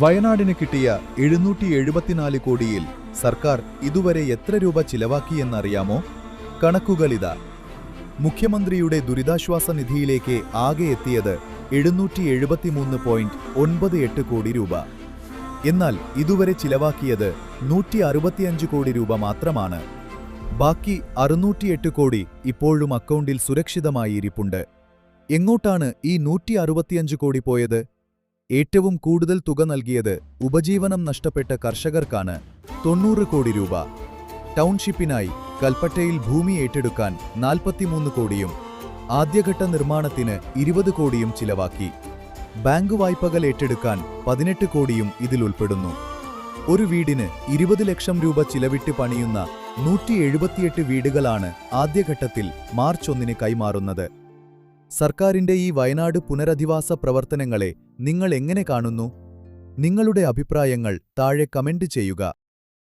വയനാടിന് കിട്ടിയ 774 കോടിയിൽ സർക്കാർ ഇതുവരെ എത്ര രൂപ ചിലവാക്കിയെന്നറിയാമോ? കണക്കുകളിതാ. മുഖ്യമന്ത്രിയുടെ ദുരിതാശ്വാസ നിധിയിലേക്ക് ആകെ എത്തിയത് 773.98 കോടി രൂപ. എന്നാൽ ഇതുവരെ ചിലവാക്കിയത് 165 കോടി രൂപ മാത്രമാണ്. ബാക്കി 608 കോടി ഇപ്പോഴും അക്കൗണ്ടിൽ സുരക്ഷിതമായി ഇരിപ്പുണ്ട്. എങ്ങോട്ടാണ് ഈ 165 കോടി പോയത്? ഏറ്റവും കൂടുതൽ തുക നൽകിയത് ഉപജീവനം നഷ്ടപ്പെട്ട കർഷകർക്കാണ്, 90 കോടി രൂപ. ടൗൺഷിപ്പിനായി കൽപ്പറ്റയിൽ ഭൂമി ഏറ്റെടുക്കാൻ 43 കോടിയും ആദ്യഘട്ട നിർമ്മാണത്തിന് 20 കോടിയും ചിലവാക്കി. ബാങ്ക് വായ്പകൾ ഏറ്റെടുക്കാൻ 18 കോടിയും ഇതിലുൾപ്പെടുന്നു. ഒരു വീടിന് 20 ലക്ഷം രൂപ ചിലവിട്ട് പണിയുന്ന 178 വീടുകളാണ് ആദ്യഘട്ടത്തിൽ മാർച്ച് 1 കൈമാറുന്നത്. സർക്കാരിന്റെ ഈ വയനാട് പുനരധിവാസ പ്രവർത്തനങ്ങളെ നിങ്ങൾ എങ്ങനെ കാണുന്നു? നിങ്ങളുടെ അഭിപ്രായങ്ങൾ താഴെ കമന്റ് ചെയ്യുക.